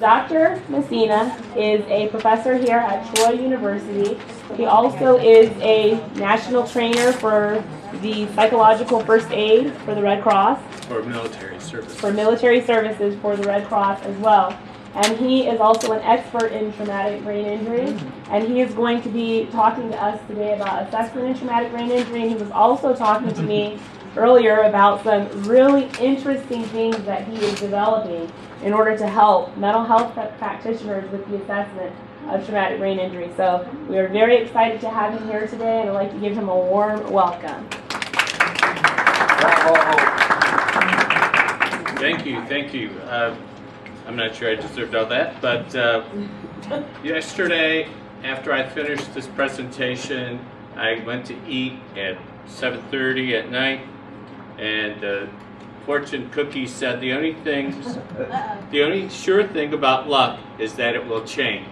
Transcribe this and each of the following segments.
Dr. Messina is a professor here at Troy University. He also is a national trainer for the psychological first aid for the Red Cross. For military services. For military services for the Red Cross as well. And he is also an expert in traumatic brain injury. And he is going to be talking to us today about assessment in traumatic brain injury. And he was also talking to me earlier about some really interesting things that he is developing in order to help mental health practitioners with the assessment of traumatic brain injury. So we are very excited to have him here today, and I'd like to give him a warm welcome. Thank you, thank you. I'm not sure I deserved all that, but yesterday, after I finished this presentation, I went to eat at 7:30 at night, and fortune cookie said the only sure thing about luck is that it will change.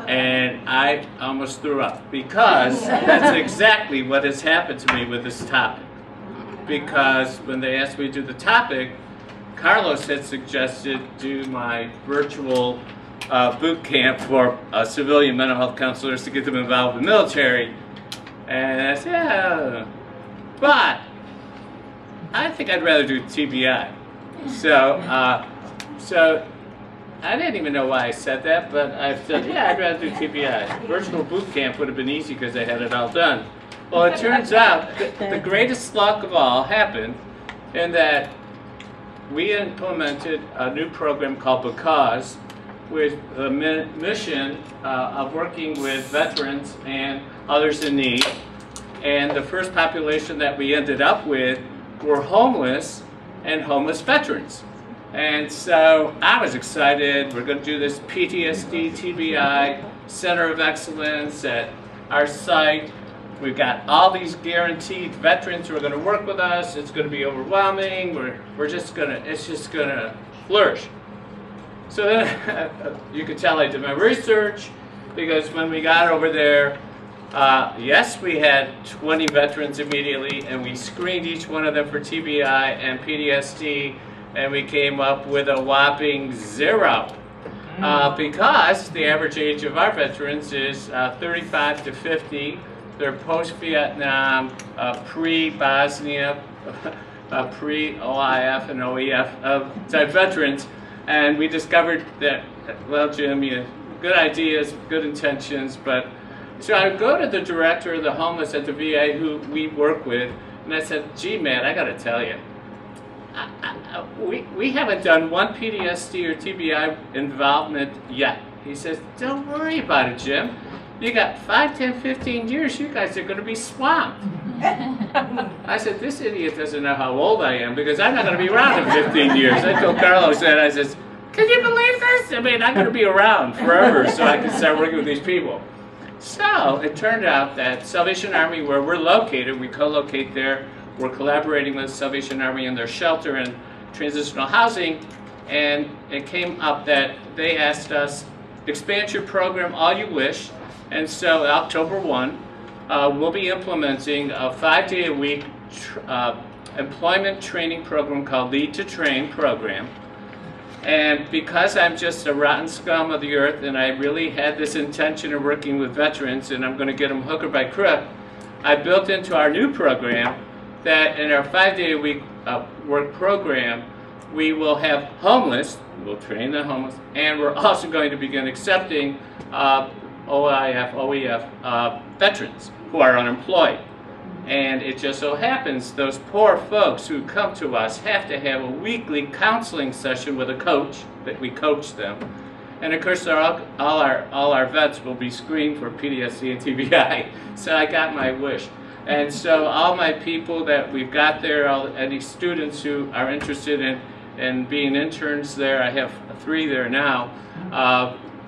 And I almost threw up, because that's exactly what has happened to me with this topic. Because when they asked me to do the topic, Carlos had suggested do my virtual boot camp for civilian mental health counselors to get them involved in the military. And I said, yeah, but I think I'd rather do TBI. So I didn't even know why I said that, but I said, yeah, I'd rather do TBI. Virtual boot camp would have been easy because I had it all done. Well, it turns out that the greatest luck of all happened in that we implemented a new program called Be-COS with the mission of working with veterans and others in need. And the first population that we ended up with were homeless and homeless veterans. And so I was excited. We're going to do this PTSD TBI Center of Excellence at our site. We've got all these guaranteed veterans who are going to work with us. It's going to be overwhelming. It's just going to flourish. So then you can tell I did my research, because when we got over there, yes, we had 20 veterans immediately, and we screened each one of them for TBI and PTSD, and we came up with a whopping 0. Because the average age of our veterans is 35 to 50. They're post-Vietnam, pre-Bosnia, pre-OIF and OEF type veterans, and we discovered that, well, Jim, you good ideas, good intentions, but so I go to the director of the homeless at the VA who we work with, and I said, gee, man, I got to tell you, we haven't done one PTSD or TBI involvement yet. He says, don't worry about it, Jim. You got 5, 10, 15 years, you guys are going to be swamped. I said, this idiot doesn't know how old I am, because I'm not going to be around in 15 years. I told Carlos that. I says, can you believe this? I mean, I'm going to be around forever so I can start working with these people. So it turned out that Salvation Army, where we're located, we co-locate there. We're collaborating with Salvation Army in their shelter and transitional housing, and it came up that they asked us, expand your program all you wish. And so October 1, we'll be implementing a 5-day-a-week employment training program called Lead to Train program. And because I'm just a rotten scum of the earth, and I really had this intention of working with veterans, and I'm going to get them hook or by crook, I built into our new program that in our 5-day-a-week work program, we will have homeless, we'll train the homeless, and we're also going to begin accepting OIF, OEF veterans who are unemployed. And it just so happens those poor folks who come to us have to have a weekly counseling session with a coach, that we coach them. And of course all our vets will be screened for PTSD and TBI. So I got my wish. And so all my people that we've got there, any students who are interested in being interns there, I have 3 there now,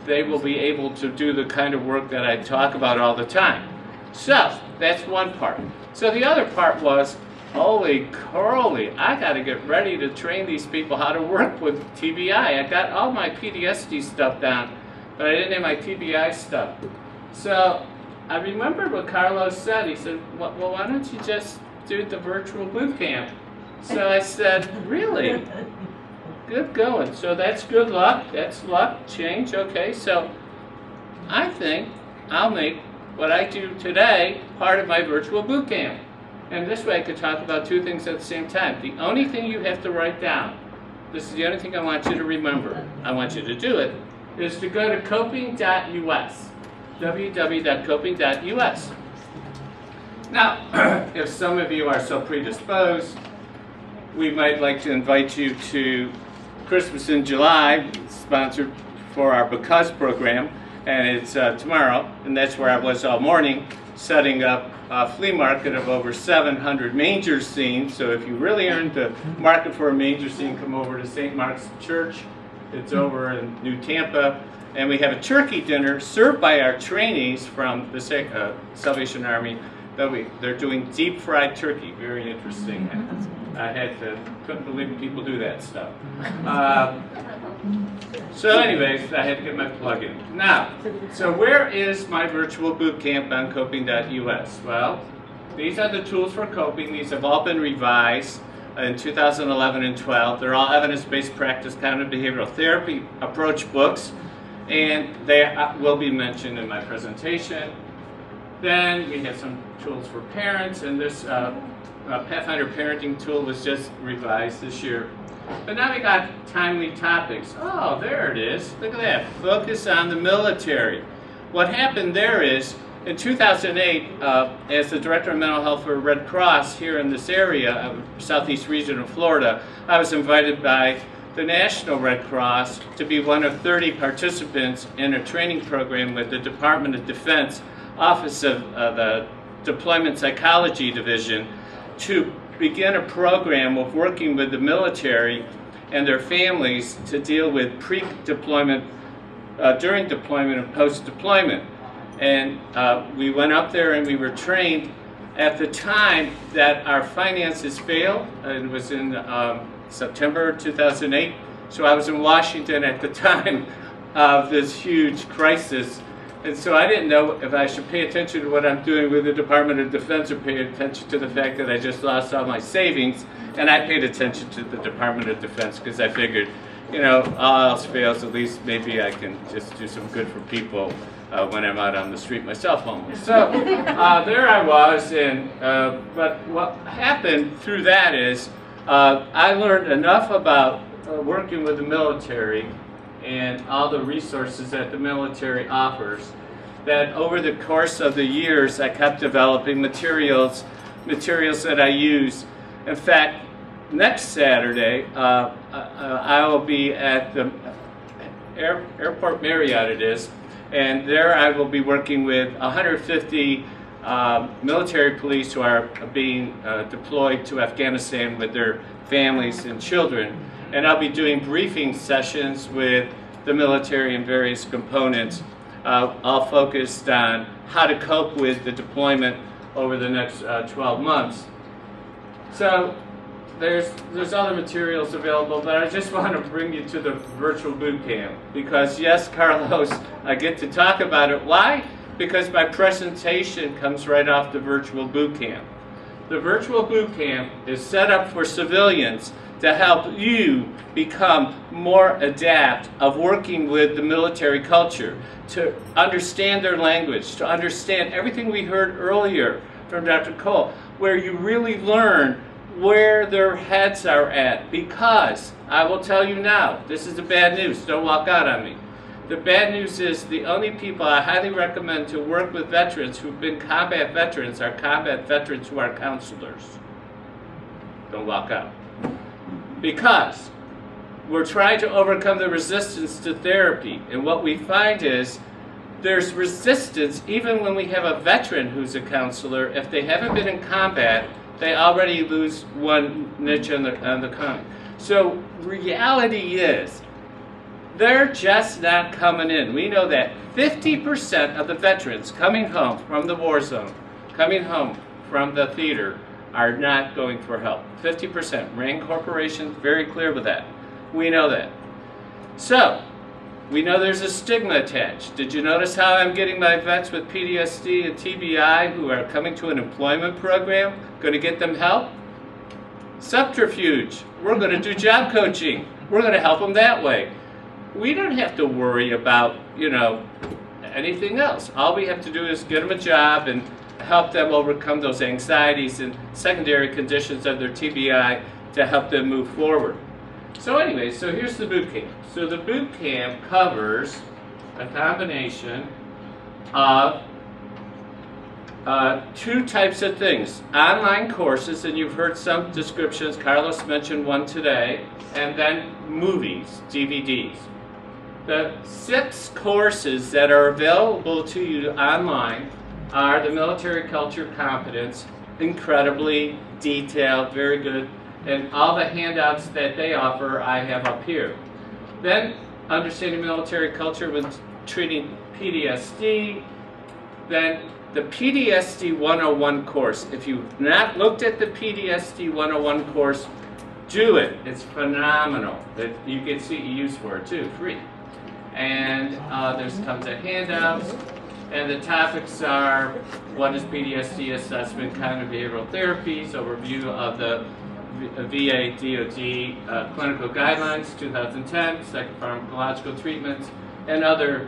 they will be able to do the kind of work that I talk about all the time. So that's one part. So the other part was, holy crowley, I got to get ready to train these people how to work with TBI. I got all my PTSD stuff down, but I didn't have my TBI stuff. So I remember what Carlos said. He said, well, why don't you just do the virtual boot camp? So I said, really? good going. So that's good luck. That's luck, change. Okay, so I think I'll make what I do today part of my virtual boot camp. And this way I could talk about two things at the same time. The only thing you have to write down, this is the only thing I want you to remember, I want you to do it, is to go to coping.us, www.coping.us. Now, if some of you are so predisposed, we might like to invite you to Christmas in July, sponsored for our Be-COS program, and it's tomorrow, and that's where I was all morning, setting up a flea market of over 700 manger scenes. So if you really are in the market for a manger scene, come over to St. Mark's Church. It's over in New Tampa. And we have a turkey dinner served by our trainees from the Salvation Army. They're doing deep fried turkey. Very interesting. Couldn't believe people do that stuff. So anyways, I had to get my plug in. Now, so where is my virtual boot camp on coping.us? Well, these are the tools for coping. These have all been revised in 2011 and 12. They're all evidence-based practice cognitive behavioral therapy approach books, and they will be mentioned in my presentation. Then we have some tools for parents, and this Pathfinder parenting tool was just revised this year. But now we got timely topics. Oh, there it is. Look at that. Focus on the military. What happened there is, in 2008, as the Director of Mental Health for Red Cross here in this area, of Southeast region of Florida, I was invited by the National Red Cross to be one of 30 participants in a training program with the Department of Defense Office of the Deployment Psychology Division to begin a program of working with the military and their families to deal with pre-deployment, during deployment, and post-deployment. And we went up there and we were trained at the time that our finances failed. It was in September 2008. So I was in Washington at the time of this huge crisis. And so I didn't know if I should pay attention to what I'm doing with the Department of Defense or pay attention to the fact that I just lost all my savings. And I paid attention to the Department of Defense because I figured, you know, all else fails, at least maybe I can just do some good for people when I'm out on the street myself homeless. So there I was, and but what happened through that is I learned enough about working with the military and all the resources that the military offers, that over the course of the years I kept developing materials that I use. In fact, next Saturday I will be at the Airport Marriott it is, and there I will be working with 150 military police who are being deployed to Afghanistan with their families and children. And I'll be doing briefing sessions with the military and various components, all focused on how to cope with the deployment over the next 12 months. So there's other materials available, but I just want to bring you to the virtual boot camp because yes, Carlos, I get to talk about it. Why? Because my presentation comes right off the virtual boot camp. The virtual boot camp is set up for civilians to help you become more adept of working with the military culture, to understand their language, to understand everything we heard earlier from Dr. Cole, where you really learn where their heads are at. Because, I will tell you now, this is the bad news, don't walk out on me. The bad news is the only people I highly recommend to work with veterans who've been combat veterans are combat veterans who are counselors. Don't walk out. Because we're trying to overcome the resistance to therapy, and what we find is there's resistance even when we have a veteran who's a counselor. If they haven't been in combat, they already lose one niche on the coin. So reality is they're just not coming in. We know that 50% of the veterans coming home from the war zone, coming home from the theater, are not going for help. 50%. Rand Corporation, very clear with that. We know that. So, we know there's a stigma attached. Did you notice how I'm getting my vets with PTSD and TBI who are coming to an employment program? Going to get them help? Subterfuge. We're going to do job coaching. we're going to help them that way. We don't have to worry about, you know, anything else. All we have to do is get them a job and help them overcome those anxieties and secondary conditions of their TBI to help them move forward. So anyway, so here's the boot camp. So the boot camp covers a combination of two types of things. Online courses, and you've heard some descriptions, Carlos mentioned one today, and then movies, DVDs. The 6 courses that are available to you online are the military culture competence, incredibly detailed, very good, and all the handouts that they offer I have up here. Then understanding military culture when treating PTSD, then the PTSD 101 course. If you've not looked at the PTSD 101 course, do it. It's phenomenal. You get CEUs for it too, free. And there's tons of handouts. And the topics are, what is PTSD assessment, cognitive behavioral therapies, overview of the VA DoD clinical guidelines, 2010, psychopharmacological treatments, and other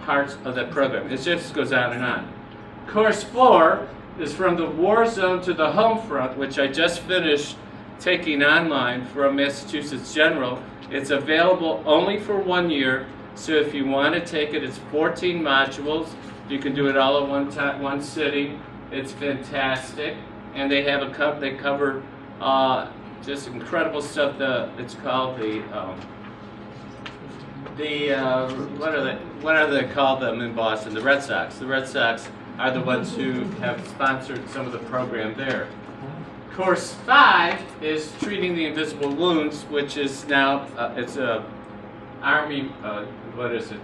parts of the program. It just goes on and on. Course 4 is from the war zone to the home front, which I just finished taking online from Massachusetts General. It's available only for 1 year, so if you want to take it, it's 14 modules. You can do it all at one time, one sitting. It's fantastic, and they have they cover just incredible stuff. It's called what are they called them in Boston? The Red Sox. The Red Sox are the ones who have sponsored some of the program there. Course 5 is treating the invisible wounds, which is now it's a Army. What is it?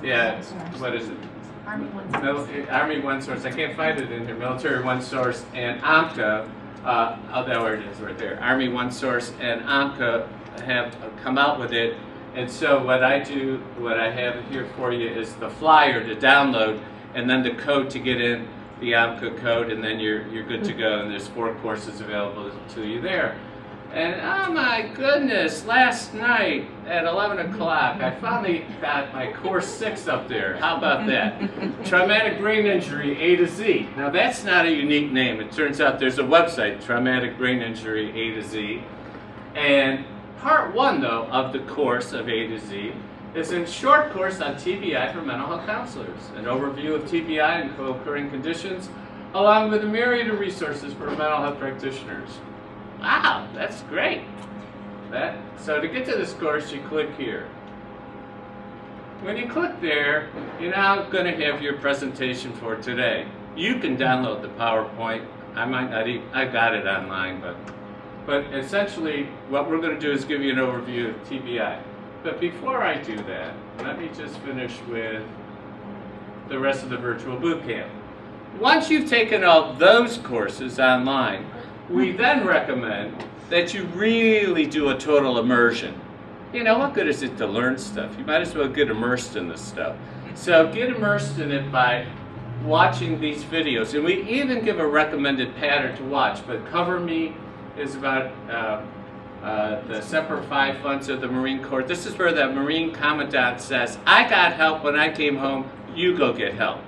Yeah. What is it? Army One Source. I can't find it in here. Military One Source and AMCA. Oh, there it is, right there. Army One Source and AMCA have come out with it, and so what I have here for you is the flyer to download, and then the code to get in the AMCA code, and then you're good to go. And there's 4 courses available to you there. And oh my goodness, last night at 11 o'clock, I finally got my course 6 up there. How about that? Traumatic brain injury A to Z. Now that's not a unique name. It turns out there's a website, Traumatic Brain Injury A to Z. And part 1, though, of the course of A to Z is a short course on TBI for mental health counselors, an overview of TBI and co-occurring conditions, along with a myriad of resources for mental health practitioners. Wow, that's great. So to get to this course, you click here. When you click there, you're now going to have your presentation for today. You can download the PowerPoint. I might not even, I got it online, but essentially what we're going to do is give you an overview of TBI. But before I do that, let me just finish with the rest of the virtual boot camp. Once you've taken all those courses online, we then recommend that you really do a total immersion. You know, what good is it to learn stuff? You might as well get immersed in this stuff. So get immersed in it by watching these videos. And we even give a recommended pattern to watch, but Cover Me is about the Semper Fi funds of the Marine Corps. This is where the Marine Commandant says, I got help when I came home, you go get help.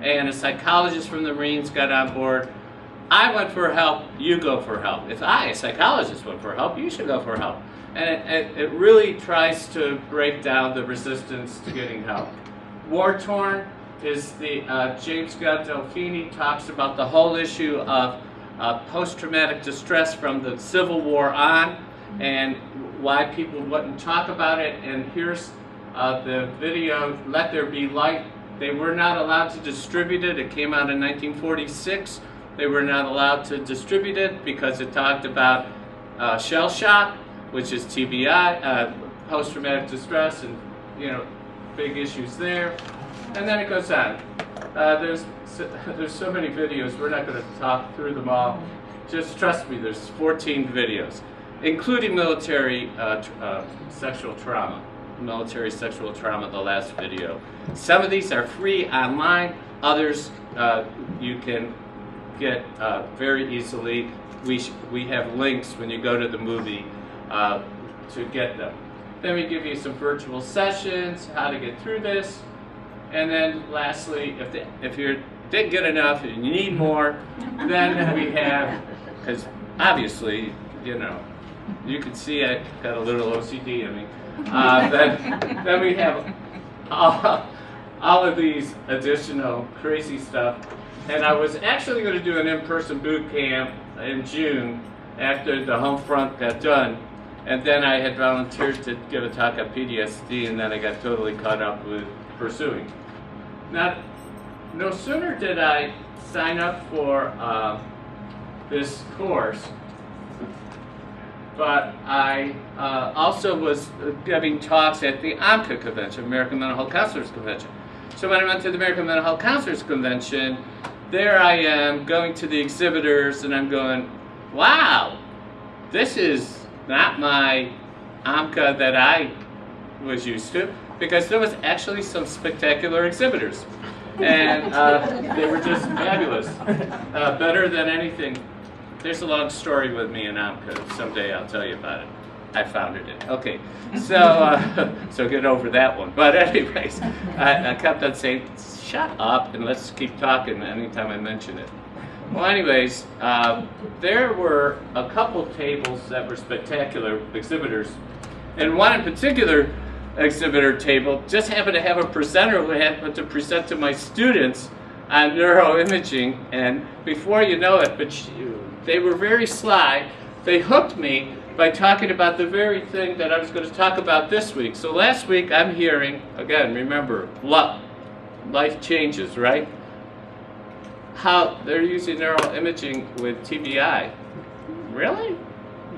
And a psychologist from the Marines got on board. I went for help, you go for help. If I, a psychologist, went for help, you should go for help. And it really tries to break down the resistance to getting help. War Torn is the, James Gandolfini talks about the whole issue of post-traumatic distress from the Civil War on, and why people wouldn't talk about it. And here's the video, Let There Be Light. They were not allowed to distribute it. It came out in 1946. They were not allowed to distribute it because it talked about shell shock, which is TBI, post-traumatic distress, and big issues there. And then it goes on. There's so many videos. We're not going to talk through them all. Just trust me. There's 14 videos, including military sexual trauma. Military sexual trauma. The last video. Some of these are free online. Others you can get very easily. We have links when you go to the movie to get them. Then we give you some virtual sessions, how to get through this. And then lastly, if you didn't get enough and you need more, then we have, because obviously, you know, you can see I got a little OCD in me. Then we have all of these additional crazy stuff. And I was actually going to do an in-person boot camp in June after the home front got done. And then I had volunteered to give a talk on PTSD, and then I got totally caught up with pursuing. Now, no sooner did I sign up for this course, but I also was giving talks at the AMCA convention, American Mental Health Counselors Convention. So when I went to the American Mental Health Counselors Convention, there I am going to the exhibitors, and I'm going, wow, this is not my AMCA that I was used to, because there was actually some spectacular exhibitors. And they were just fabulous, better than anything. There's a long story with me and AMCA. Someday I'll tell you about it. I founded it. Okay, so so get over that one. But anyways, I kept on saying, shut up and let's keep talking anytime I mention it. Well, anyways, there were a couple tables that were spectacular exhibitors, and one in particular exhibitor table just happened to have a presenter who happened to present to my students on neuroimaging, and before you know it, they were very sly. They hooked me by talking about the very thing that I was going to talk about this week. So last week I'm hearing, again, remember, life changes, right? How they're using neuroimaging with TBI. Really?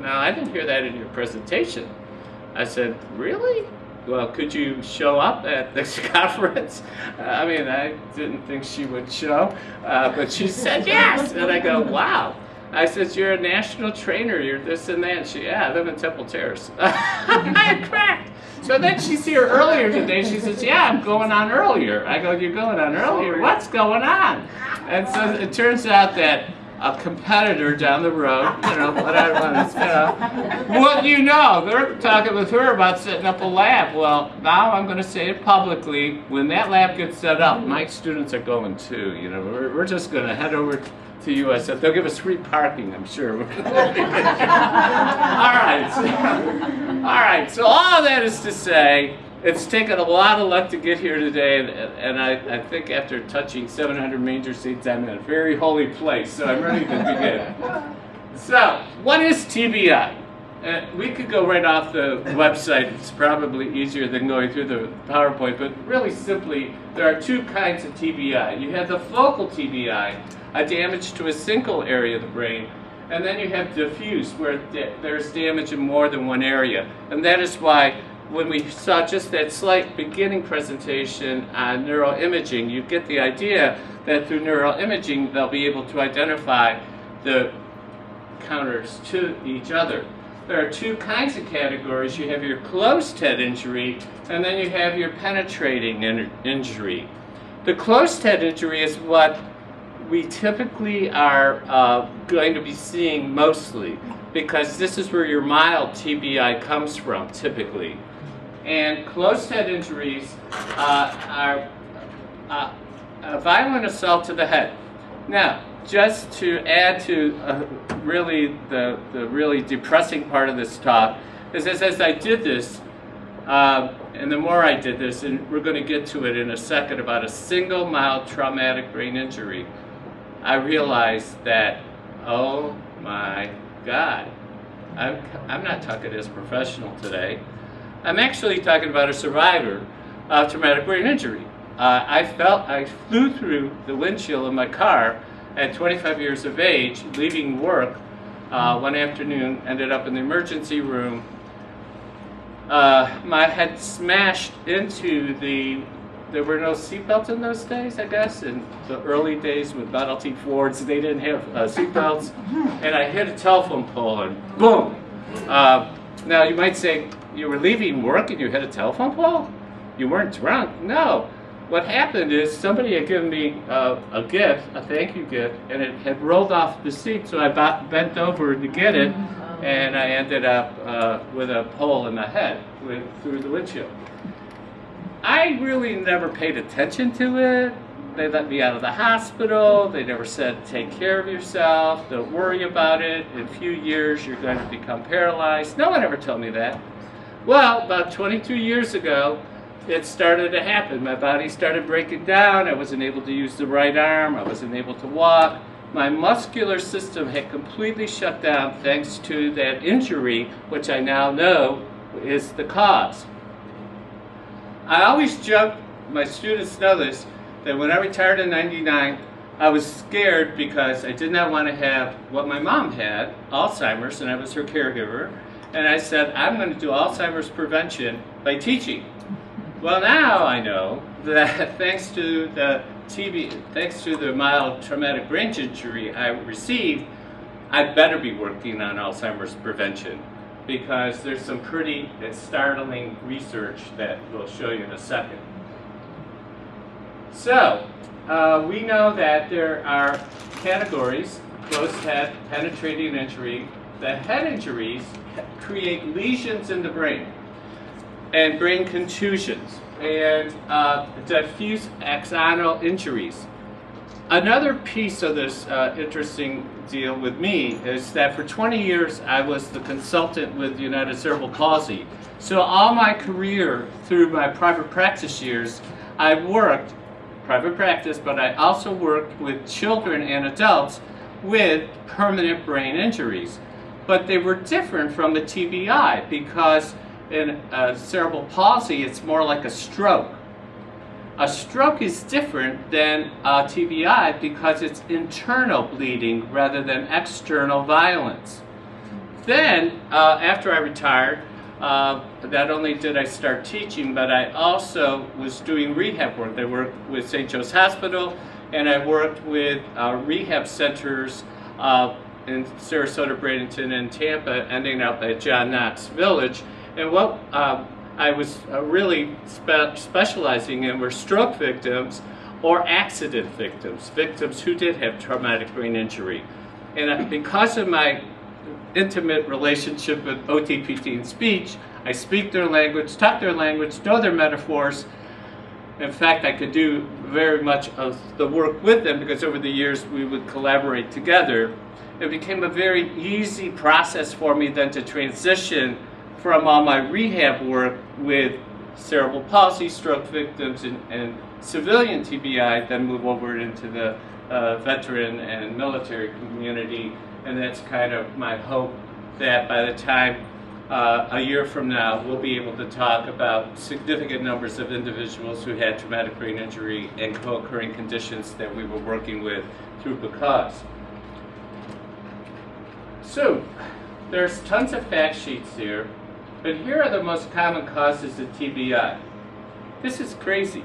No, I didn't hear that in your presentation. I said, really? Well, could you show up at this conference? I mean, I didn't think she would show, but she said yes. And I go, wow. I said, you're a national trainer, you're this and that. And she, yeah, I live in Temple Terrace. I cracked. So then she's here earlier today. She says, yeah, I'm going on earlier. I go, you're going on earlier? What's going on? And so it turns out that a competitor down the road, you know, what I want to, what you know, they're talking with her about setting up a lab. Well, now I'm going to say it publicly. When that lab gets set up, my students are going too. You know, we're just going to head over to USF. They'll give us free parking, I'm sure. All right, so all that is to say, it's taken a lot of luck to get here today, and I think after touching 700 manger seats, I'm in a very holy place, so I'm ready to begin. So, what is TBI? We could go right off the website. It's probably easier than going through the PowerPoint, but really simply, there are two kinds of TBI. You have the focal TBI, a damage to a single area of the brain, and then you have diffuse, where there's damage in more than one area. And that is why when we saw just that slight beginning presentation on neuroimaging, you get the idea that through neuroimaging, they'll be able to identify the counters to each other. There are two kinds of categories. You have your closed head injury, and then you have your penetrating injury. The closed head injury is what we typically are going to be seeing mostly, because this is where your mild TBI comes from, typically. And closed head injuries are a violent assault to the head. Now, just to add to really the really depressing part of this talk, is as I did this, and the more I did this, and we're going to get to it in a second about a single mild traumatic brain injury, I realized that, oh my God, I'm not talking as a professional today. I'm actually talking about a survivor of traumatic brain injury. I flew through the windshield of my car at 25 years of age, leaving work one afternoon, ended up in the emergency room. My head smashed into there were no seatbelts in those days, I guess. In the early days with Model T Fords, they didn't have seatbelts. And I hit a telephone pole and boom. Now you might say, you were leaving work and you hit a telephone pole? You weren't drunk? No. what happened is somebody had given me a gift, a thank you gift, and it had rolled off the seat, so I bent over to get it, and I ended up with a hole in my head through the windshield. I really never paid attention to it. They let me out of the hospital. They never said, take care of yourself, don't worry about it. In a few years, you're going to become paralyzed. No one ever told me that. Well, about 22 years ago, it started to happen. My body started breaking down. I wasn't able to use the right arm. I wasn't able to walk. My muscular system had completely shut down thanks to that injury, which I now know is the cause. I always joke, my students know this, that when I retired in '99, I was scared because I did not want to have what my mom had, Alzheimer's, and I was her caregiver. And I said, I'm going to do Alzheimer's prevention by teaching. Well, now I know that thanks to the mild traumatic brain injury I received, I better be working on Alzheimer's prevention, because there's some pretty startling research that we'll show you in a second. So, we know that there are categories: closed head, penetrating injury. The head injuries create lesions in the brain and brain contusions and diffuse axonal injuries. Another piece of this interesting deal with me is that for 20 years I was the consultant with United Cerebral Palsy. So all my career through my private practice years, I worked private practice, but I also worked with children and adults with permanent brain injuries. But they were different from a TBI, because in cerebral palsy it's more like a stroke. A stroke is different than a TBI because it's internal bleeding rather than external violence. Then, after I retired, not only did I start teaching, but I also was doing rehab work. I worked with St. Joe's Hospital, and I worked with rehab centers in Sarasota, Bradenton, and Tampa, ending up at John Knox Village. And what I was really specializing in were stroke victims or accident victims, victims who did have traumatic brain injury. And because of my intimate relationship with OTPT and speech, I speak their language, talk their language, know their metaphors. In fact, I could do very much of the work with them because over the years we would collaborate together. It became a very easy process for me then to transition from all my rehab work with cerebral palsy, stroke victims, and civilian TBI, then move over into the veteran and military community. And that's kind of my hope that by the time a year from now, we'll be able to talk about significant numbers of individuals who had traumatic brain injury and co-occurring conditions that we were working with through Be-COS. So, there's tons of fact sheets here, but here are the most common causes of TBI. This is crazy.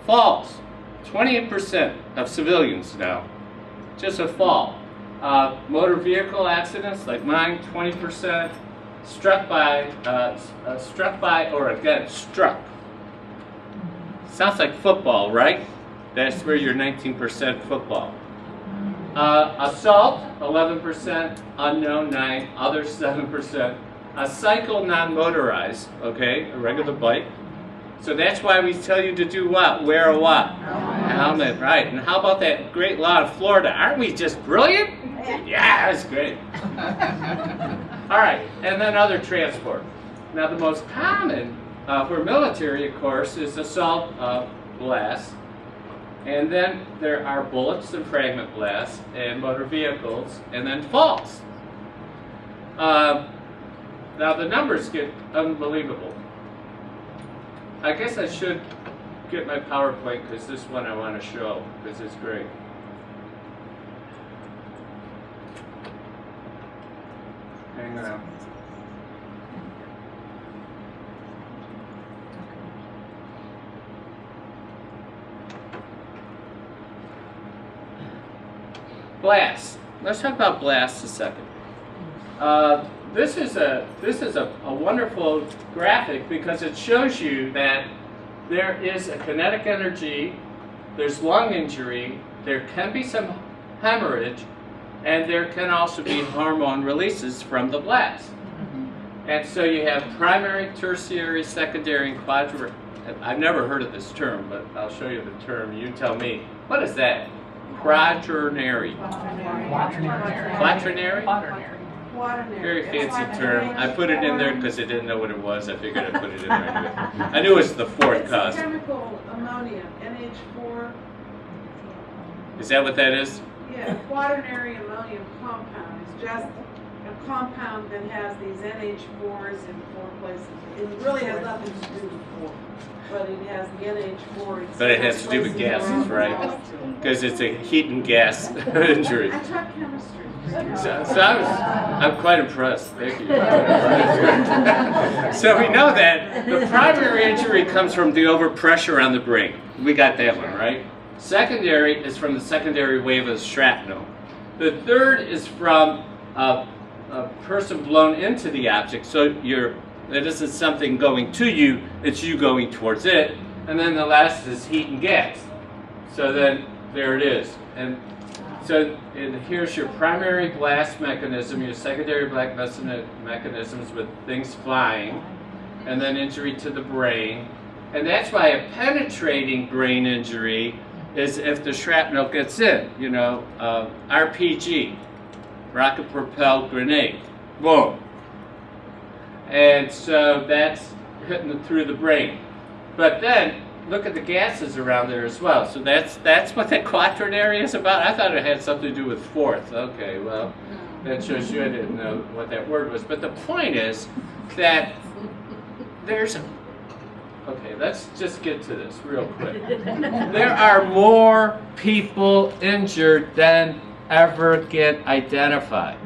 Falls, 28% of civilians now, just a fall. Motor vehicle accidents, like mine, 20%. Struck by or against, struck. Sounds like football, right? That's where you're 19% football. Assault, 11%, unknown 9%, other 7%. A cycle non-motorized, okay, a regular bike. So that's why we tell you to do what? Wear a what? Helmet, right. And how about that great law of Florida? Aren't we just brilliant? Yeah, that's great. All right, and then other transport. Now the most common for military, of course, is assault blasts. And then there are bullets and fragment blasts and motor vehicles, and then falls. Now the numbers get unbelievable. I guess I should get my PowerPoint because this one I want to show because it's great. Hang on. Blasts. Let's talk about blasts a second. This is a wonderful graphic because it shows you that there is a kinetic energy, there's lung injury, there can be some hemorrhage, and there can also be hormone releases from the blast. And so you have primary, tertiary, secondary, and quaternary. I've never heard of this term, but I'll show you the term. You tell me. What is that? Quaternary. Quaternary? Very fancy term. I put it in there because I didn't know what it was. I figured I'd put it in there anyway. I knew it was the fourth cause. It's chemical ammonia, NH4. Is that what that is? Yeah, quaternary ammonium compound is just a compound that has these NH4s in 4 places. It really has nothing to do with 4, but it has the NH4. But it has to do with gases, right? Because it's a heat and gas injury. I taught chemistry. So I'm quite impressed. Thank you. So we know that the primary injury comes from the overpressure on the brain. We got that one, right? Secondary is from the secondary wave of shrapnel. The third is from a person blown into the object. So it isn't something going to you, it's you going towards it. And then the last is heat and gas. So then there it is. And so here's your primary blast mechanism, your secondary blast mechanisms with things flying, and then injury to the brain. And that's why a penetrating brain injury is if the shrapnel gets in, you know, RPG, rocket-propelled grenade, boom. And so that's hitting through the brain. But then, look at the gases around there as well. So that's what that quaternary is about. I thought it had something to do with fourth. Okay, well, that shows you I didn't know what that word was. But the point is that there's okay, let's just get to this real quick. There are more people injured than ever get identified.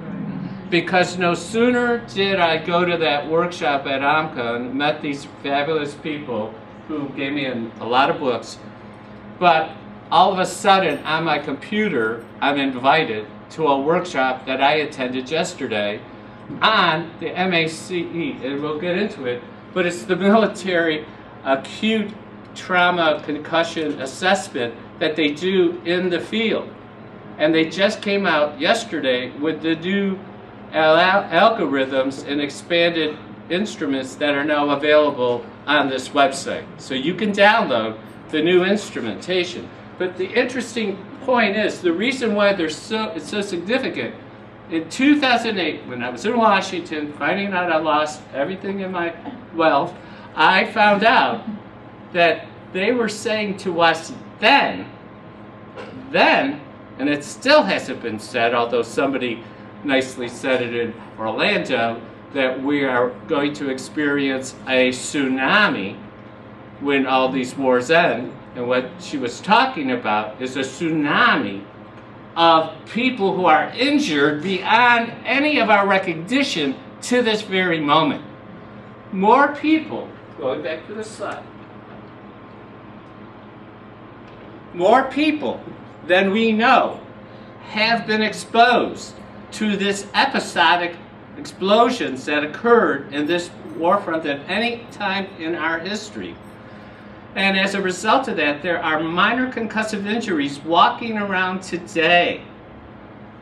Because no sooner did I go to that workshop at AMCA and met these fabulous people who gave me a lot of books, but all of a sudden on my computer I'm invited to a workshop that I attended yesterday on the MACE, and we'll get into it, but it's the military acute trauma concussion assessment that they do in the field. And they just came out yesterday with the new algorithms and expanded instruments that are now available on this website. So you can download the new instrumentation. But the interesting point is, the reason why it's so significant, in 2008, when I was in Washington, finding out I lost everything in my wealth, I found out that they were saying to us then, and it still hasn't been said, although somebody nicely said it in Orlando, that we are going to experience a tsunami when all these wars end. And what she was talking about is a tsunami of people who are injured beyond any of our recognition to this very moment. More people, going back to the slide, more people than we know have been exposed to this episodic explosions that occurred in this war front at any time in our history. And as a result of that, there are minor concussive injuries walking around today,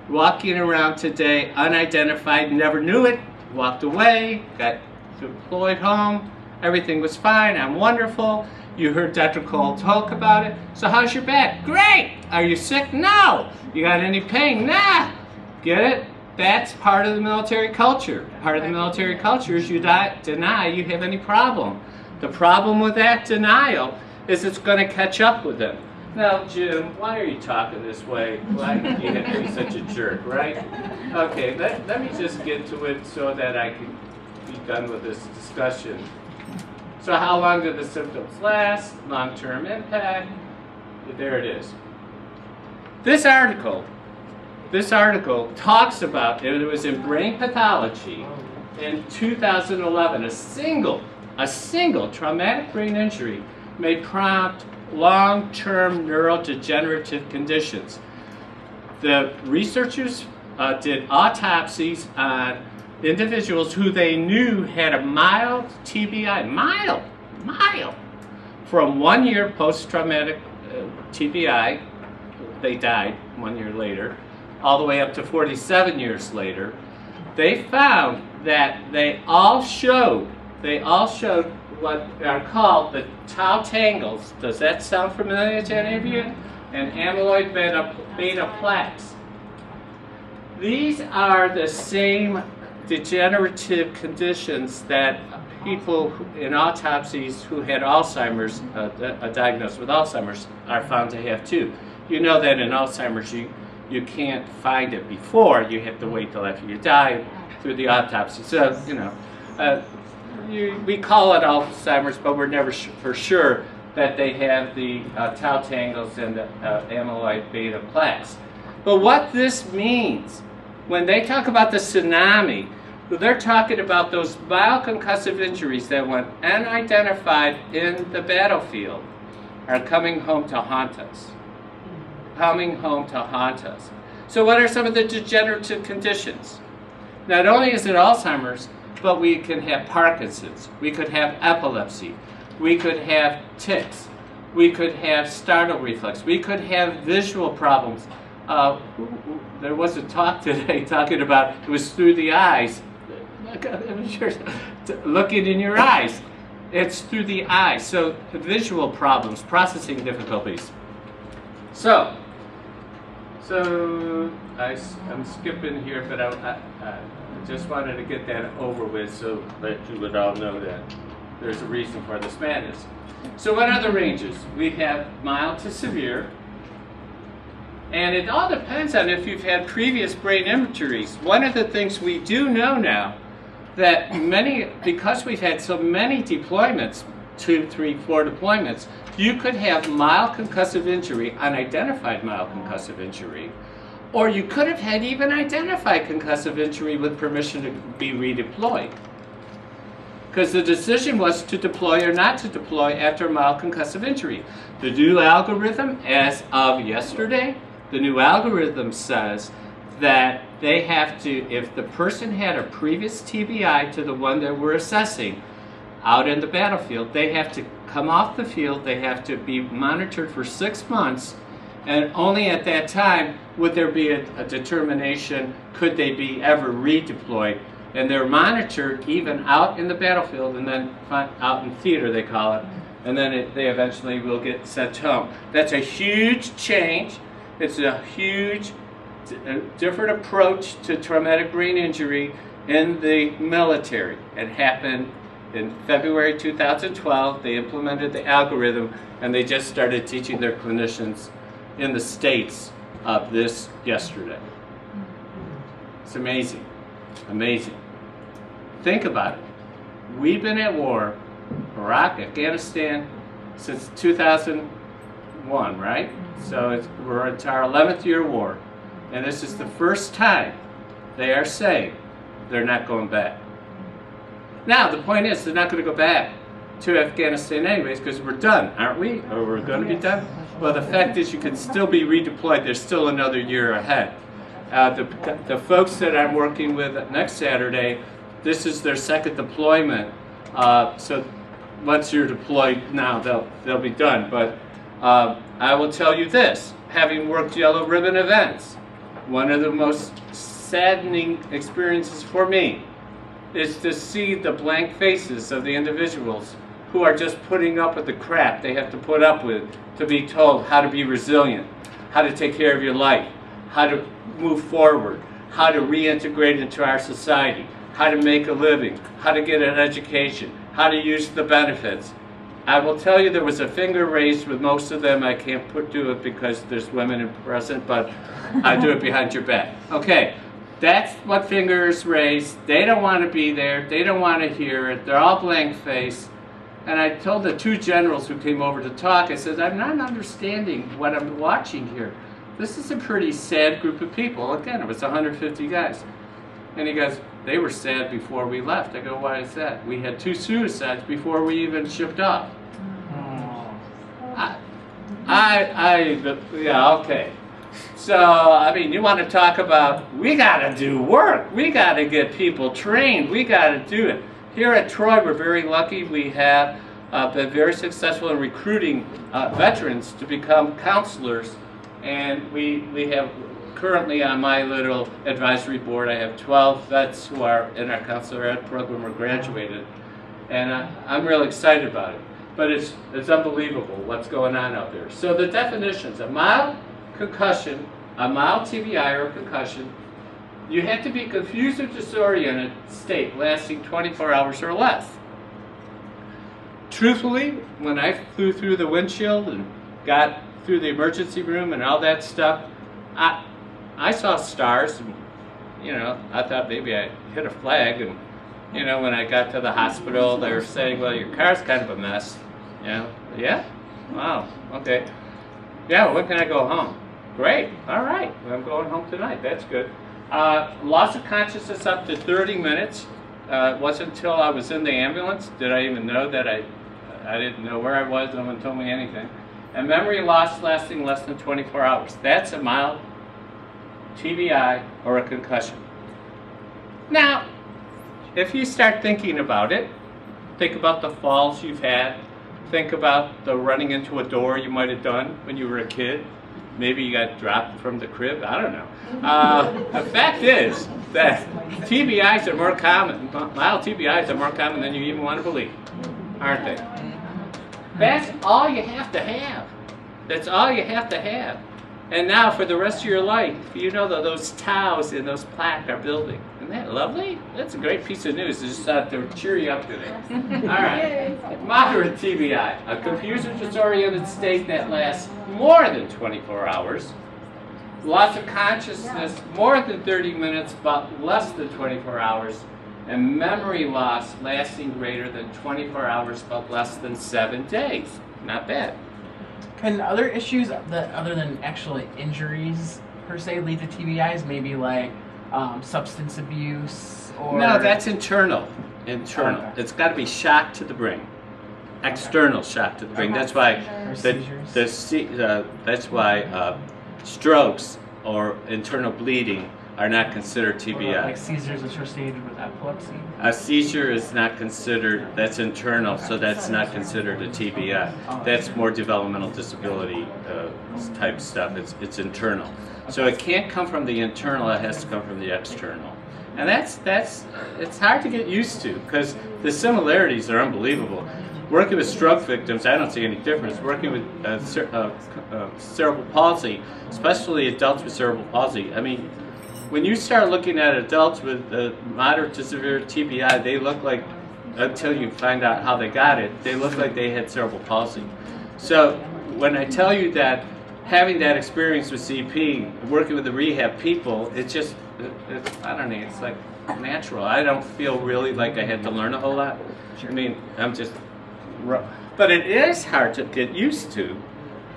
unidentified, never knew it, walked away, got deployed home, everything was fine, I'm wonderful. You heard Dr. Cole talk about it. So how's your back? Great! Are you sick? No! You got any pain? Nah! Get it? That's part of the military culture. Part of the military culture is you deny you have any problem. The problem with that denial is it's going to catch up with them. Now, Jim, why are you talking this way? Why do you have to be such a jerk, right? Okay, let me just get to it so that I can be done with this discussion. So how long do the symptoms last? Long-term impact? There it is. This article talks about, and it was in Brain Pathology in 2011, a single traumatic brain injury may prompt long-term neurodegenerative conditions. The researchers did autopsies on individuals who they knew had a mild TBI, mild, from 1 year post-traumatic TBI, they died 1 year later, all the way up to 47 years later, they found that they all showed what are called the tau tangles. Does that sound familiar to any of you? And amyloid beta plaques. These are the same degenerative conditions that people in autopsies who had Alzheimer's, diagnosed with Alzheimer's, are found to have too. You know that in Alzheimer's you can't find it before, you have to wait till after you die through the autopsy. So, you know, we call it Alzheimer's, but we're never for sure that they have the tau tangles and the amyloid beta plaques. But what this means, when they talk about the tsunami, they're talking about those mild concussive injuries that went unidentified in the battlefield are coming home to haunt us. Coming home to haunt us. So what are some of the degenerative conditions? Not only is it Alzheimer's, but we can have Parkinson's, we could have epilepsy, we could have tics, we could have startle reflex, we could have visual problems. There was a talk today talking about it was through the eyes. Looking in your eyes. It's through the eyes. So visual problems, processing difficulties. So I'm skipping here, but I just wanted to get that over with so that you would all know that there's a reason for this madness. So what are the ranges? We have mild to severe. And it all depends on if you've had previous brain injuries. One of the things we do know now, that because we've had so many deployments, 2, 3, 4 deployments, you could have mild concussive injury, unidentified mild concussive injury, or you could have had even identified concussive injury with permission to be redeployed. Because the decision was to deploy or not to deploy after mild concussive injury. The new algorithm, as of yesterday, the new algorithm says that they have to, if the person had a previous TBI to the one that we're assessing out in the battlefield, they have to come off the field, they have to be monitored for 6 months, and only at that time would there be a determination, could they be ever redeployed. And they're monitored even out in the battlefield and then out in theater, they call it, and then they eventually will get sent home. That's a huge change. It's a huge, different approach to traumatic brain injury in the military. It happened in February 2012. They implemented the algorithm, and they just started teaching their clinicians in the States of this yesterday. It's amazing. Amazing. Think about it. We've been at war, Iraq, Afghanistan, since 2001, right? So we're into our 11th year war, and this is the first time they are saying they're not going back. Now, the point is, they're not going to go back to Afghanistan anyways, because we're done, aren't we? Or we're going to be done? Well, the fact is you can still be redeployed. There's still another year ahead. The folks that I'm working with next Saturday, this is their second deployment. So once you're deployed now, they'll be done. But I will tell you this, having worked yellow ribbon events, one of the most saddening experiences for me is to see the blank faces of the individuals who are just putting up with the crap they have to put up with to be told how to be resilient, how to take care of your life, how to move forward, how to reintegrate into our society, how to make a living, how to get an education, how to use the benefits. I will tell you there was a finger raised with most of them. I can't do it because there's women present, but I do it behind your back. Okay, that's what fingers raised. They don't want to be there. They don't want to hear it. They're all blank faced. And I told the two generals who came over to talk, I said, I'm not understanding what I'm watching here. This is a pretty sad group of people. Again, it was 150 guys. And he goes, they were sad before we left. I go, why is that? We had 2 suicides before we even shipped off. Yeah, okay. So, I mean, you want to talk about, we got to do work. We got to get people trained. We got to do it. Here at Troy, we're very lucky. We have been very successful in recruiting veterans to become counselors, and we have currently on my little advisory board, I have 12 vets who are in our counselor ed program or graduated, and I'm really excited about it. But it's unbelievable what's going on out there. So the definitions: a mild concussion, a mild TBI or concussion, you have to be confused or disoriented state lasting 24 hours or less. Truthfully, when I flew through the windshield and got through the emergency room and all that stuff, I saw stars, and, you know, I thought maybe I hit a flag, and, you know, when I got to the hospital, they were saying, well, your car's kind of a mess, you know. Yeah? Wow, okay. Yeah, when can I go home? Great, all right, well, I'm going home tonight, that's good. Loss of consciousness up to 30 minutes. It wasn't until I was in the ambulance did I even know that I didn't know where I was, no one told me anything. And memory loss lasting less than 24 hours. That's a mild TBI or a concussion. Now, if you start thinking about it, think about the falls you've had, think about the running into a door you might have done when you were a kid. Maybe you got dropped from the crib, I don't know. The fact is that TBIs are more common, mild TBIs are more common than you even want to believe, aren't they? That's all you have to have. That's all you have to have. And now for the rest of your life, you know that those towels and those plaques are building. Isn't that lovely? That's a great piece of news. I just thought to cheer you up today. All right. Moderate TBI, a confused or disoriented state that lasts more than 24 hours. Loss of consciousness more than 30 minutes but less than 24 hours. And memory loss lasting greater than 24 hours but less than 7 days. Not bad. Can other issues that other than actually injuries per se lead to TBIs? Maybe like substance abuse or... No, that's internal. Internal. Okay. It's got to be shock to the brain. External shock to the brain. That's why that's why strokes or internal bleeding are not considered TBI. Like seizures associated with epilepsy? A seizure is not considered, that's internal, so that's not considered a TBI. That's more developmental disability type stuff. It's internal. So it can't come from the internal, it has to come from the external. And it's hard to get used to because the similarities are unbelievable. Working with stroke victims, I don't see any difference. Working with cerebral palsy, especially adults with cerebral palsy, I mean, when you start looking at adults with moderate to severe TBI, they look like, until you find out how they got it, they look like they had cerebral palsy. So when I tell you that having that experience with CP, working with the rehab people, it's just, I don't know, it's like natural. I don't feel really like I had to learn a whole lot. I mean, I'm just, but it is hard to get used to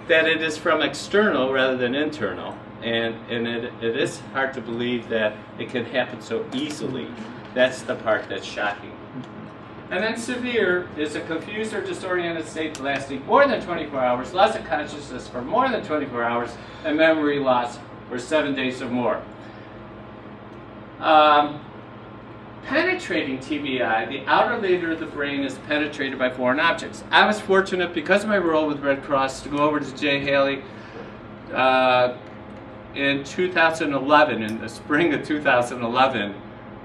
that it is from external rather than internal. And it is hard to believe that it can happen so easily. That's the part that's shocking. And then severe is a confused or disoriented state lasting more than 24 hours, loss of consciousness for more than 24 hours, and memory loss for 7 days or more. Penetrating TBI, the outer layer of the brain is penetrated by foreign objects. I was fortunate, because of my role with Red Cross, to go over to Jay Haley in 2011, in the spring of 2011,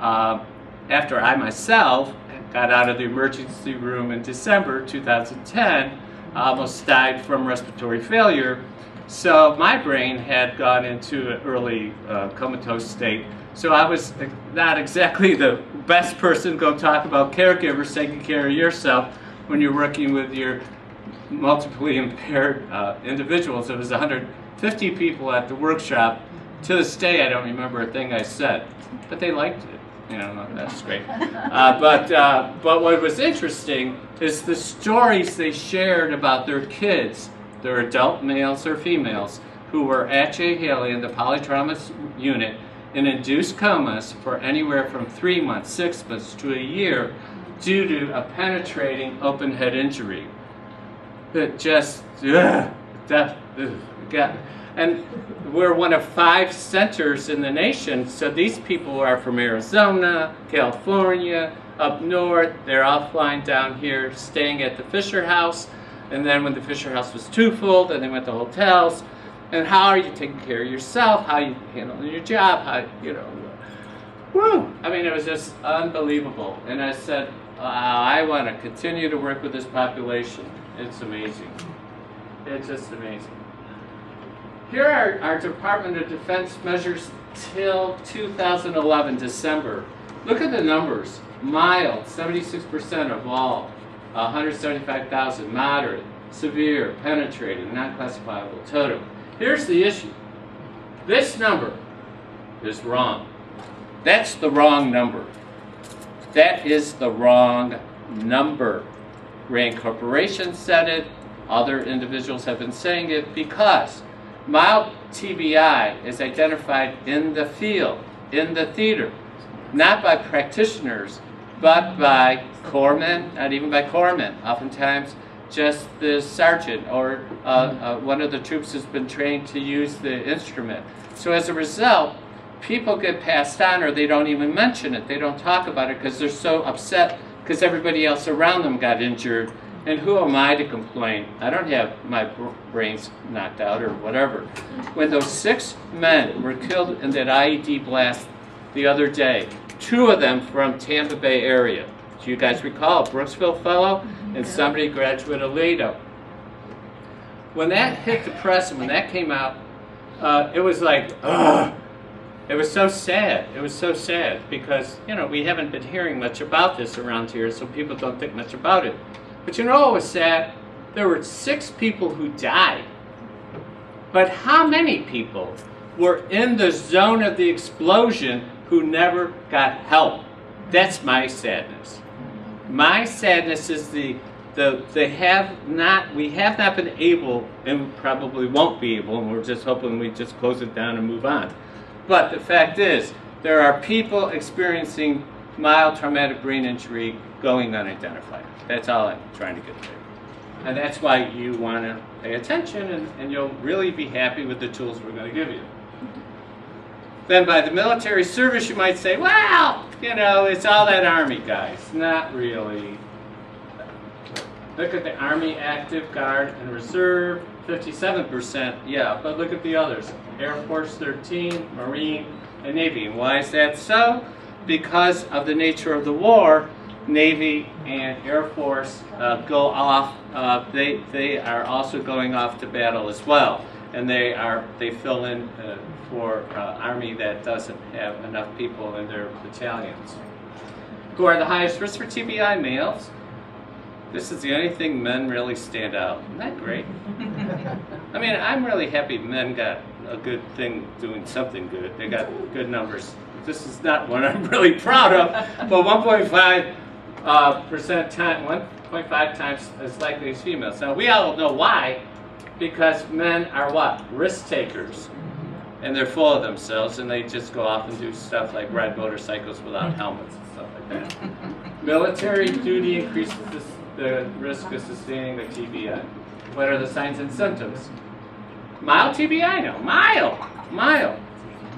after I myself got out of the emergency room in December 2010, I almost died from respiratory failure. So my brain had gone into an early comatose state. So I was not exactly the best person to go talk about caregivers taking care of yourself when you're working with your multiply impaired individuals. It was 150 people at the workshop. To this day, I don't remember a thing I said, but they liked it. You know, that's great. But what was interesting is the stories they shared about their kids, their adult males or females, who were at Jay Haley in the polytrauma unit in induced comas for anywhere from 3 months, 6 months to a year due to a penetrating open head injury. It just, and we're one of 5 centers in the nation, so these people are from Arizona, California, up north. They're all flying down here, staying at the Fisher House. And then when the Fisher House was too full, then they went to hotels. And how are you taking care of yourself? How are you handling your job? How, you know, woo! I mean, it was just unbelievable. And I said, I want to continue to work with this population. It's amazing. It's just amazing. Here are our Department of Defense measures till 2011, December. Look at the numbers. Mild, 76% of all. 175,000, moderate, severe, penetrating, non-classifiable, total. Here's the issue. This number is wrong. That's the wrong number. That is the wrong number. Rand Corporation said it. Other individuals have been saying it because mild TBI is identified in the field, in the theater, not by practitioners, but by corpsmen, not even by corpsmen. Oftentimes, just the sergeant or one of the troops has been trained to use the instrument. So as a result, people get passed on or they don't even mention it. They don't talk about it because they're so upset because everybody else around them got injured. And who am I to complain? I don't have my brains knocked out or whatever. When those 6 men were killed in that IED blast the other day, 2 of them from Tampa Bay area. Do you guys recall? Brooksville fellow and somebody graduate of Lato. When that hit the press and when that came out, it was like, ugh. It was so sad. It was so sad because, you know, we haven't been hearing much about this around here, so people don't think much about it. But you know what was sad? There were 6 people who died. But how many people were in the zone of the explosion who never got help? That's my sadness. My sadness is we have not been able, and probably won't be able, and we're just hoping we just close it down and move on. But the fact is, there are people experiencing mild traumatic brain injury going unidentified. That's all I'm trying to get to. And that's why you want to pay attention, and you'll really be happy with the tools we're going to give you. Then by the military service, you might say, well, you know, it's all that Army guys. Not really. Look at the Army Active Guard and Reserve, 57%, yeah, but look at the others. Air Force 13, Marine, and Navy. And why is that so? Because of the nature of the war, Navy and Air Force go off, they are also going off to battle as well. And they fill in for Army that doesn't have enough people in their battalions. Who are the highest risk for TBI? Males. This is the only thing men really stand out. Isn't that great? I mean, I'm really happy men got a good thing doing something good. They got good numbers. This is not one I'm really proud of, but 1.5 times as likely as females. Now, we all know why, because men are what? Risk takers. And they're full of themselves, and they just go off and do stuff like ride motorcycles without helmets and stuff like that. Military duty increases the risk of sustaining the TBI. What are the signs and symptoms? Mild TBI? No, mild.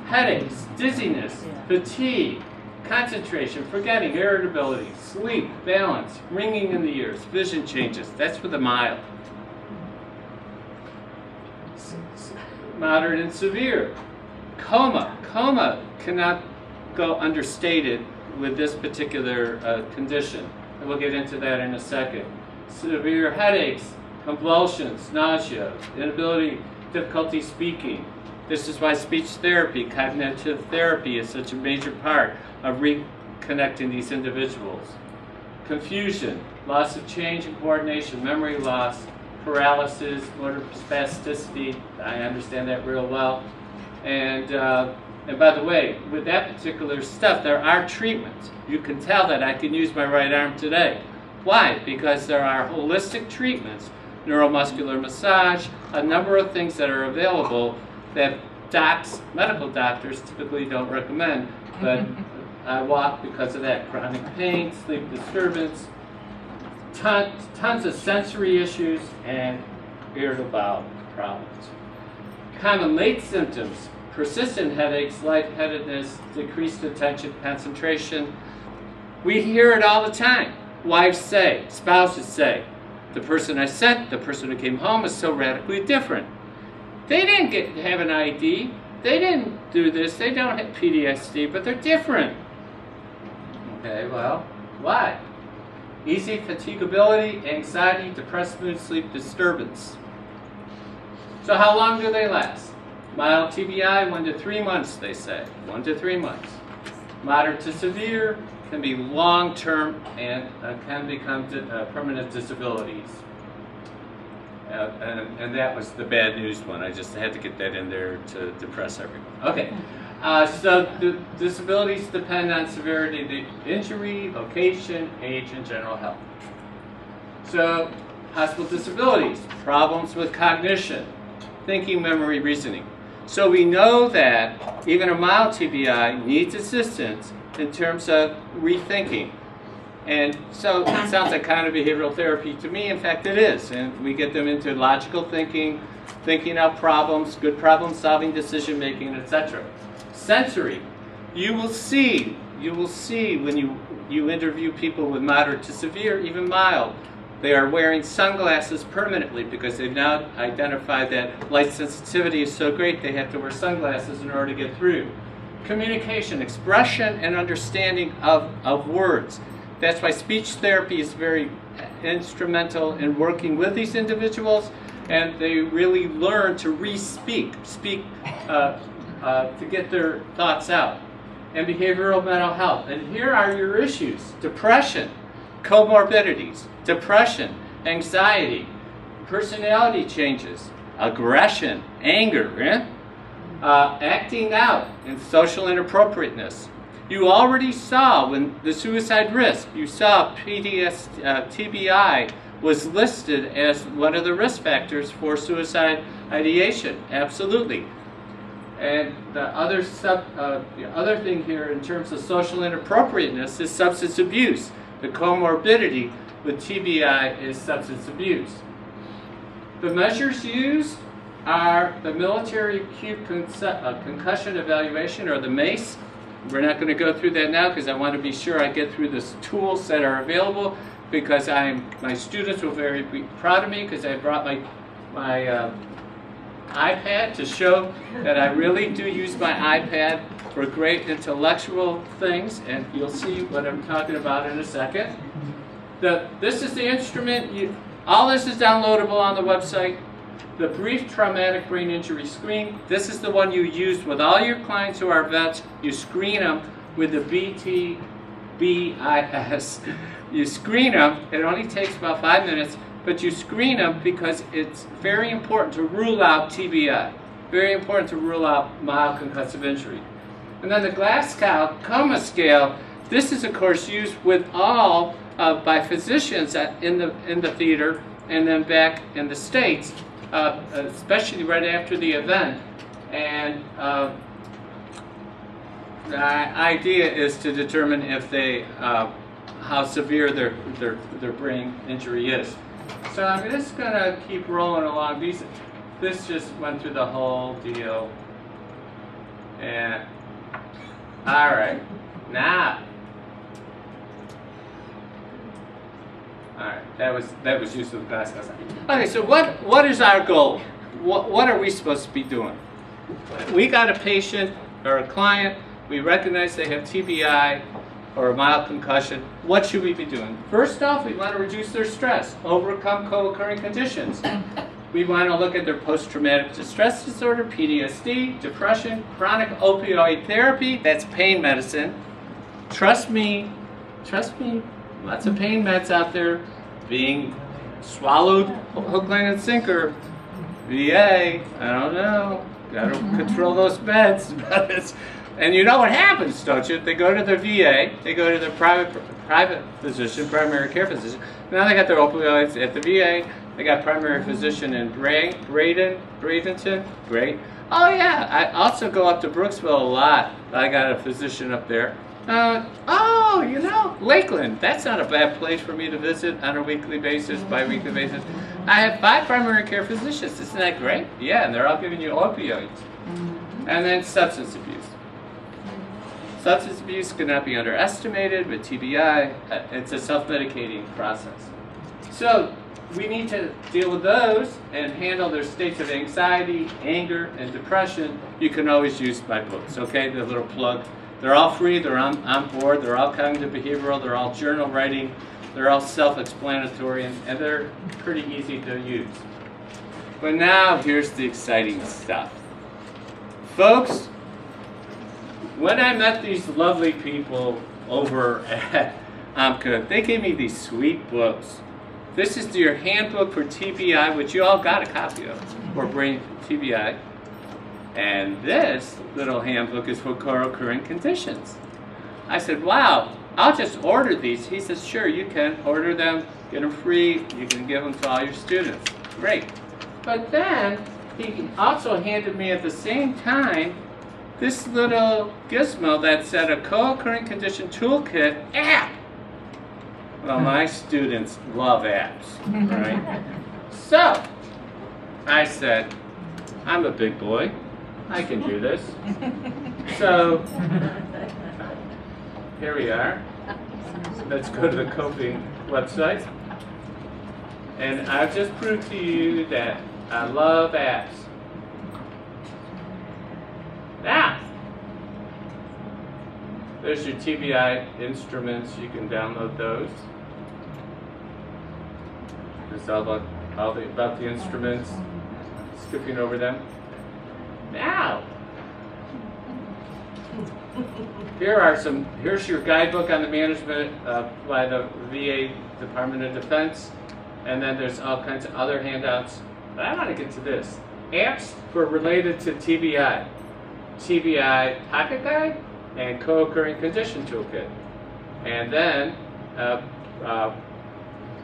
Headaches, dizziness, fatigue, concentration, forgetting, irritability, sleep, balance, ringing in the ears, vision changes. That's for the mild. Moderate and severe. Coma cannot go understated with this particular condition. And we'll get into that in a second. Severe headaches, convulsions, nausea, inability, difficulty speaking. This is why speech therapy, cognitive therapy is such a major part of reconnecting these individuals. Confusion, loss of change in coordination, memory loss, paralysis, motor spasticity. I understand that real well. And by the way, with that particular stuff, there are treatments. You can tell that I can use my right arm today. Why? Because there are holistic treatments, neuromuscular massage, a number of things that are available that medical doctors typically don't recommend, but I walk because of that. Chronic pain, sleep disturbance, tons of sensory issues, and irritable bowel problems. Common late symptoms: persistent headaches, lightheadedness, decreased attention, concentration. We hear it all the time. Wives say, spouses say, the person I sent, the person who came home is so radically different. They didn't have an ID. They didn't do this. They don't have PTSD, but they're different. Okay, well, why? Easy fatigability, anxiety, depressed mood, sleep disturbance. So how long do they last? Mild TBI, 1 to 3 months, they say. 1 to 3 months. Moderate to severe can be long-term and can become permanent disabilities. And that was the bad news one. I just had to get that in there to depress everyone. Okay, so the disabilities depend on severity of the injury, location, age, and general health. So, possible disabilities, problems with cognition, thinking, memory, reasoning. So we know that even a mild TBI needs assistance in terms of rethinking. And so it sounds like cognitive behavioral therapy to me. In fact, it is. And we get them into logical thinking, thinking out problems, good problem solving, decision making, etc. Sensory. You will see when you interview people with moderate to severe, even mild, they are wearing sunglasses permanently because they've now identified that light sensitivity is so great they have to wear sunglasses in order to get through. Communication, expression, and understanding of words. That's why speech therapy is very instrumental in working with these individuals, and they really learn to speak to get their thoughts out. And behavioral mental health. And here are your issues: depression, comorbidities, depression, anxiety, personality changes, aggression, anger, acting out, and social inappropriateness. You already saw when the suicide risk, you saw TBI was listed as one of the risk factors for suicide ideation. Absolutely. And the other thing here in terms of social inappropriateness is substance abuse. The comorbidity with TBI is substance abuse. The measures used are the Military Acute Concussion Evaluation, or the MACE. We're not going to go through that now because I want to be sure I get through the tools that are available, because my students will very be proud of me because I brought my iPad to show that I really do use my iPad for great intellectual things, and you'll see what I'm talking about in a second. This is the instrument. All this is downloadable on the website. The Brief Traumatic Brain Injury Screen. This is the one you use with all your clients who are vets. You screen them with the BTBIS. You screen them. It only takes about 5 minutes, but you screen them because it's very important to rule out TBI. Very important to rule out mild concussive injury. And then the Glasgow Coma Scale. This is, of course, used with all by physicians in the theater and then back in the States, especially right after the event. And the idea is to determine if they how severe their brain injury is. So I'm just going to keep rolling along. This just went through the whole deal. And all right, now. All right, that was used with class. Okay, so what is our goal? What are we supposed to be doing? We got a patient or a client. We recognize they have TBI or a mild concussion. What should we be doing? First off, we want to reduce their stress, overcome co-occurring conditions. We want to look at their post-traumatic distress disorder, PTSD, depression, chronic opioid therapy. That's pain medicine. Trust me, lots of pain meds out there being swallowed hook, line, and sinker. VA, I don't know. Got to control those meds. And you know what happens, don't you? They go to their VA, they go to their private physician, primary care physician. Now they got their opioids at the VA. They got primary physician in Bradenton. Great. Oh yeah, I also go up to Brooksville a lot. I got a physician up there. Oh, you know, Lakeland. That's not a bad place for me to visit on a weekly basis, bi-weekly basis. I have 5 primary care physicians. Isn't that great? Yeah, and they're all giving you opioids. And then substance abuse. Substance abuse cannot be underestimated with TBI. It's a self-medicating process. So we need to deal with those and handle their states of anxiety, anger, and depression. You can always use my books, okay? The little plug. They're all free, they're on board, they're all cognitive behavioral, they're all journal writing, they're all self-explanatory, and they're pretty easy to use. But now here's the exciting stuff. Folks, when I met these lovely people over at AMCA, they gave me these sweet books. This is your handbook for TBI, which you all got a copy of, for brain TBI. And this little handbook is for co-occurring conditions. I said, wow, I'll just order these. He says, sure, you can order them, get them free, you can give them to all your students. Great. But then he also handed me at the same time this little gizmo that said a co-occurring condition toolkit app. Well, my students love apps, right? So I said, I'm a big boy. I can do this. So here we are. Let's go to the coping website. And I've just proved to you that I love apps. Now, there's your TBI instruments. You can download those. It's all about the instruments. Skipping over them. Now, here's your guidebook on the management by the VA Department of Defense, and then there's all kinds of other handouts. But I want to get to this. Apps for related to TBI. TBI Pocket Guide and Co-occurring Condition Toolkit. And then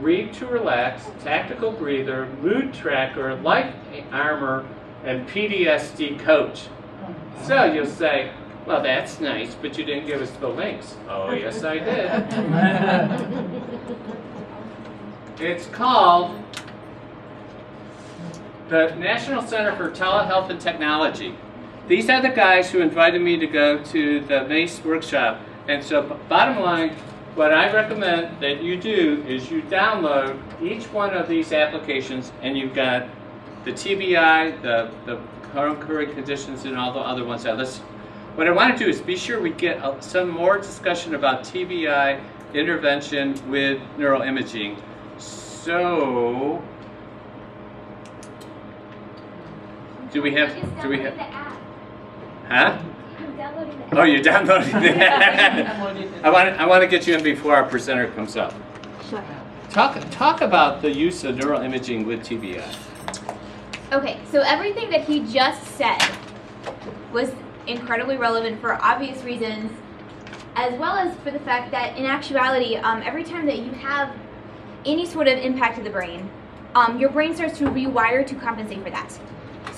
Read to Relax, Tactical Breather, Mood Tracker, Life Armor, and PTSD Coach. So you'll say, well, that's nice, but you didn't give us the links. Oh, yes, I did. It's called the National Center for Telehealth and Technology. These are the guys who invited me to go to the MACE workshop. And so, bottom line, what I recommend that you do is you download each one of these applications, and you've got the TBI, the co-occurring conditions, and all the other ones that list. What I want to do is be sure we get some more discussion about TBI intervention with neuroimaging. So, do we have? Huh? Oh, you're downloading that. I want to get you in before our presenter comes up. Sure. Talk about the use of neuroimaging with TBI. Okay, so everything that he just said was incredibly relevant for obvious reasons, as well as for the fact that in actuality, every time that you have any sort of impact to the brain, your brain starts to rewire to compensate for that.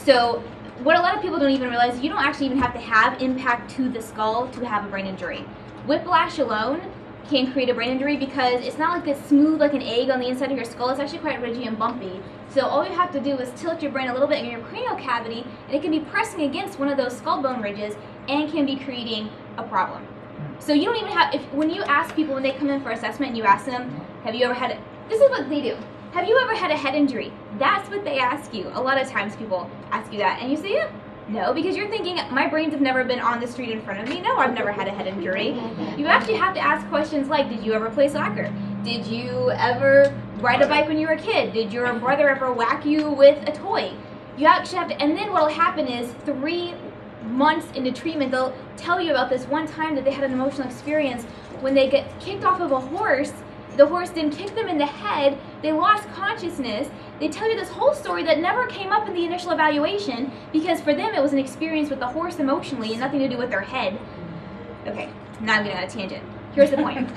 So what a lot of people don't even realize is you don't actually even have to have impact to the skull to have a brain injury. Whiplash alone can create a brain injury because it's not like this smooth like an egg on the inside of your skull. It's actually quite ridgy and bumpy. So all you have to do is tilt your brain a little bit in your cranial cavity, and it can be pressing against one of those skull bone ridges and can be creating a problem. So you don't even have, when you ask people when they come in for assessment and you ask them, have you ever had, this is what they do. Have you ever had a head injury? That's what they ask you. A lot of times people ask you that, and you say, yeah. No, because you're thinking, my brains have never been on the street in front of me. No, I've never had a head injury. You actually have to ask questions like, did you ever play soccer? Did you ever ride a bike when you were a kid? Did your brother ever whack you with a toy? You actually have to, and then what will happen is 3 months into treatment, they'll tell you about this one time that they had an emotional experience when they get kicked off of a horse. The horse then kicked them in the head, they lost consciousness. They tell you this whole story that never came up in the initial evaluation because for them it was an experience with the horse emotionally and nothing to do with their head. Okay, now I'm getting on a tangent. Here's the point.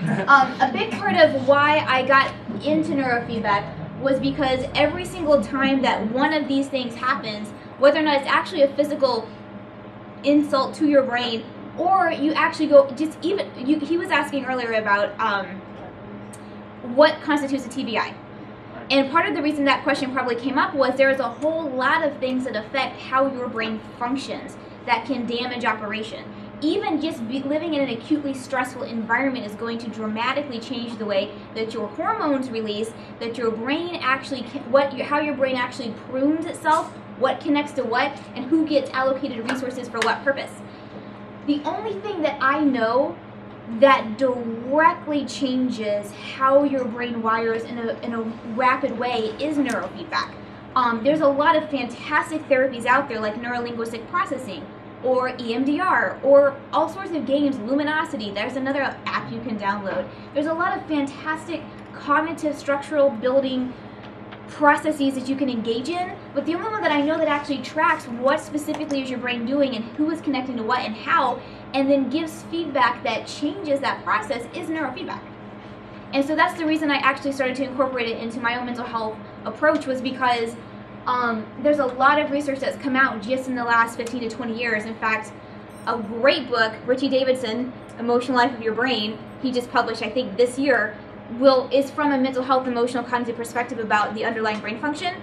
A big part of why I got into neurofeedback was because every single time that one of these things happens, whether or not it's actually a physical insult to your brain, or you actually go, just even, he was asking earlier about what constitutes a TBI. And part of the reason that question probably came up was there's a whole lot of things that affect how your brain functions that can damage operation. even just living in an acutely stressful environment is going to dramatically change the way that your hormones release, that your brain actually, how your brain actually prunes itself, what connects to what, and who gets allocated resources for what purpose. The only thing that I know that directly changes how your brain wires in a rapid way is neurofeedback. There's a lot of fantastic therapies out there like neurolinguistic processing or EMDR or all sorts of games, Luminosity, there's another app you can download. There's a lot of fantastic cognitive structural building processes that you can engage in, but the only one that I know that actually tracks what specifically is your brain doing and who is connecting to what and how, and then gives feedback that changes that process is neurofeedback. And so that's the reason I actually started to incorporate it into my own mental health approach, was because there's a lot of research that's come out just in the last 15 to 20 years. In fact, a great book, Richie Davidson, Emotional Life of Your Brain, he just published, I think this year, is from a mental health, emotional, cognitive perspective about the underlying brain function.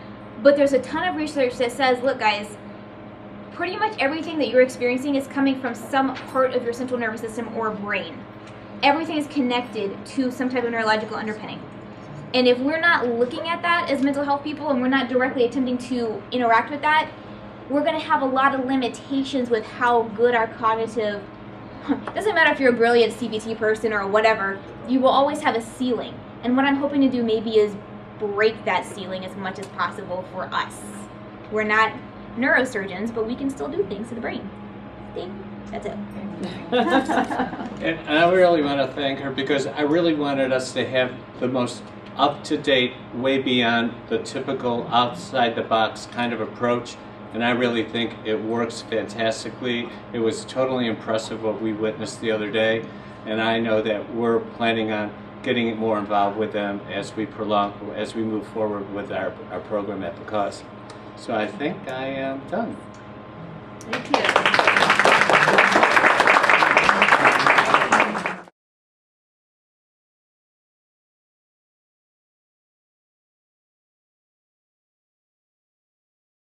But there's a ton of research that says, look guys, pretty much everything that you're experiencing is coming from some part of your central nervous system or brain. Everything is connected to some type of neurological underpinning. And if we're not looking at that as mental health people and we're not directly attempting to interact with that, we're going to have a lot of limitations with how good our cognitive, doesn't matter if you're a brilliant CBT person or whatever, you will always have a ceiling. And what I'm hoping to do maybe is break that ceiling as much as possible for us. We're not neurosurgeons, but we can still do things to the brain. See? That's it. And I really want to thank her because I really wanted us to have the most up-to-date, way beyond the typical outside-the-box kind of approach. And I really think it works fantastically. It was totally impressive what we witnessed the other day. And I know that we're planning on getting more involved with them as we move forward with our program at Be-COS. So I think I am done. Thank you.